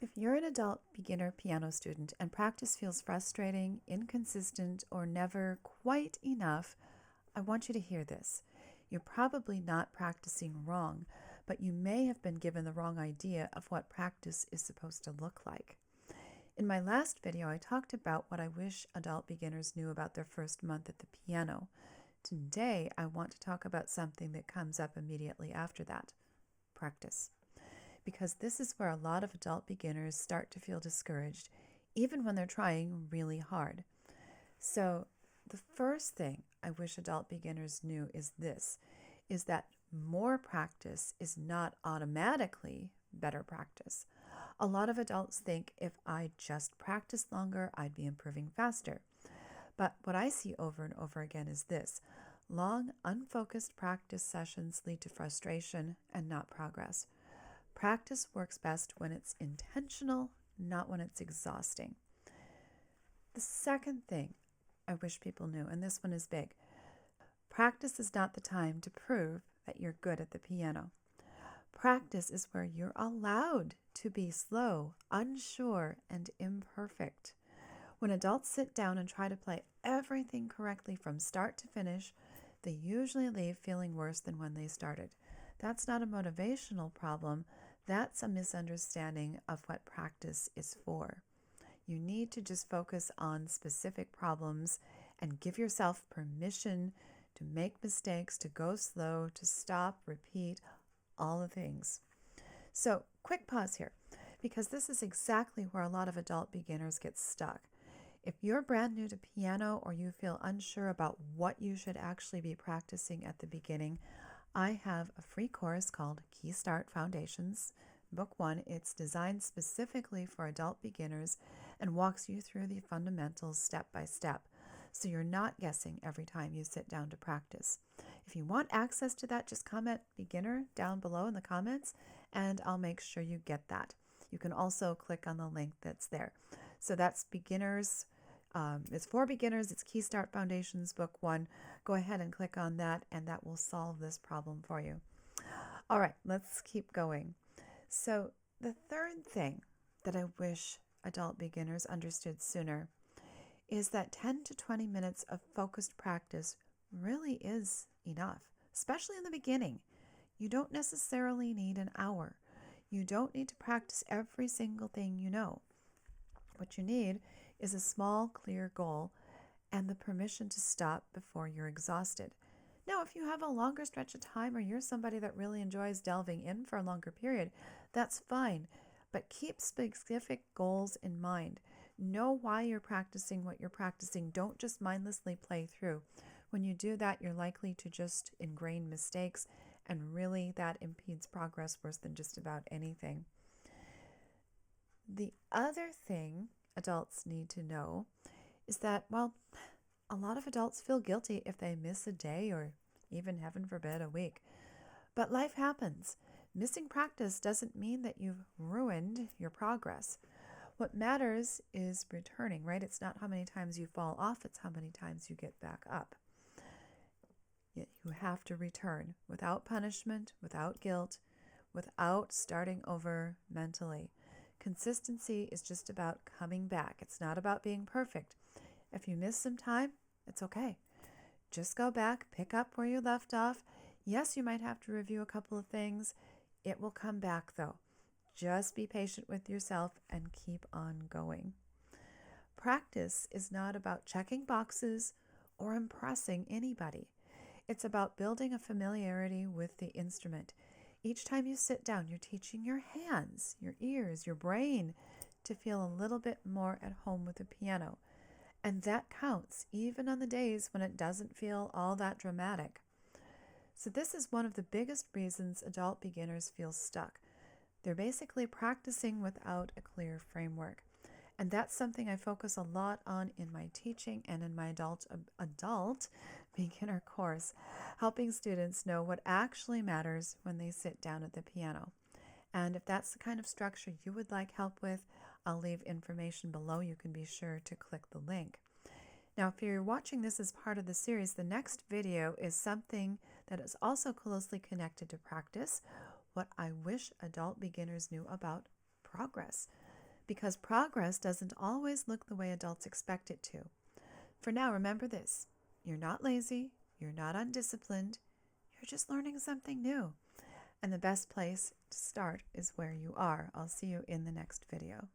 If you're an adult beginner piano student and practice feels frustrating, inconsistent, or never quite enough, I want you to hear this. You're probably not practicing wrong, but you may have been given the wrong idea of what practice is supposed to look like. In my last video, I talked about what I wish adult beginners knew about their first month at the piano. Today, I want to talk about something that comes up immediately after that: practice. Because this is where a lot of adult beginners start to feel discouraged, even when they're trying really hard. So, the first thing I wish adult beginners knew is that more practice is not automatically better practice. A lot of adults think if I just practice longer, I'd be improving faster. But what I see over and over again is this: long, unfocused practice sessions lead to frustration and not progress. Practice works best when it's intentional, not when it's exhausting. The second thing I wish people knew, and this one is big: practice is not the time to prove that you're good at the piano. Practice is where you're allowed to be slow, unsure, and imperfect. When adults sit down and try to play everything correctly from start to finish, they usually leave feeling worse than when they started. That's not a motivational problem. That's a misunderstanding of what practice is for. You need to just focus on specific problems and give yourself permission to make mistakes, to go slow, to stop, repeat, all the things. So, quick pause here, because this is exactly where a lot of adult beginners get stuck. If you're brand new to piano or you feel unsure about what you should actually be practicing at the beginning, I have a free course called Key Start Foundations, Book 1. It's designed specifically for adult beginners and walks you through the fundamentals step by step, so you're not guessing every time you sit down to practice. If you want access to that, just comment beginner down below in the comments and I'll make sure you get that. You can also click on the link that's there. So that's beginners. It's for beginners. It's Key Start Foundations Book 1. Go ahead and click on that and that will solve this problem for you. All right, let's keep going. So the third thing that I wish adult beginners understood sooner is that 10 to 20 minutes of focused practice really is enough, especially in the beginning. You don't necessarily need an hour. You don't need to practice every single thing you know. What you need is a small, clear goal and the permission to stop before you're exhausted. Now, if you have a longer stretch of time or you're somebody that really enjoys delving in for a longer period, that's fine. But keep specific goals in mind. Know why you're practicing what you're practicing. Don't just mindlessly play through. When you do that, you're likely to just ingrain mistakes, and really that impedes progress worse than just about anything. The other thing adults need to know is that, well, a lot of adults feel guilty if they miss a day or even, heaven forbid, a week. But life happens. Missing practice doesn't mean that you've ruined your progress. What matters is returning, right? It's not how many times you fall off, it's how many times you get back up. Yet you have to return without punishment, without guilt, without starting over mentally. Consistency is just about coming back. It's not about being perfect. If you miss some time, it's okay. Just go back, pick up where you left off. Yes, you might have to review a couple of things. It will come back though. Just be patient with yourself and keep on going. Practice is not about checking boxes or impressing anybody. It's about building a familiarity with the instrument. Each time you sit down, you're teaching your hands, your ears, your brain to feel a little bit more at home with the piano. And that counts, even on the days when it doesn't feel all that dramatic. So this is one of the biggest reasons adult beginners feel stuck. They're basically practicing without a clear framework. And that's something I focus a lot on in my teaching and in my adult beginner course, helping students know what actually matters when they sit down at the piano. And if that's the kind of structure you would like help with, I'll leave information below. You can be sure to click the link. Now, if you're watching this as part of the series, the next video is something that is also closely connected to practice: what I wish adult beginners knew about progress. because progress doesn't always look the way adults expect it to. For now, remember this: you're not lazy, you're not undisciplined, you're just learning something new. And the best place to start is where you are. I'll see you in the next video.